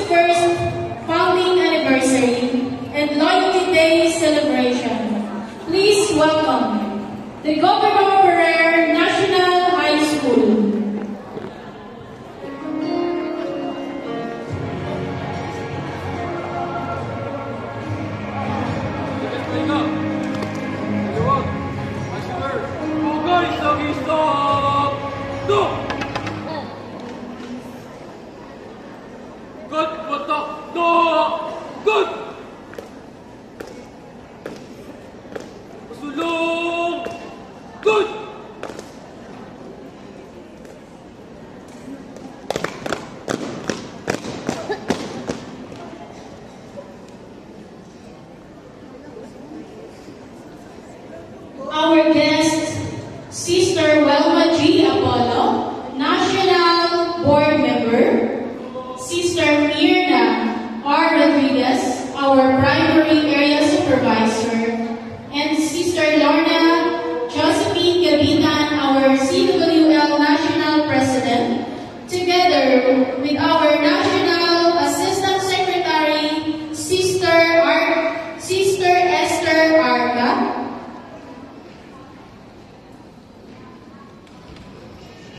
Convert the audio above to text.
61st founding anniversary and Loyalty Day celebration. Please welcome the Governor Ferrer National High School. Our guest, Sister Welma G. Apollo, National Board Member, Sister Mirna R. Rodriguez, our Primary Area Supervisor, and Sister Lorna Josephine Gavitan, our CWL National President, together with our National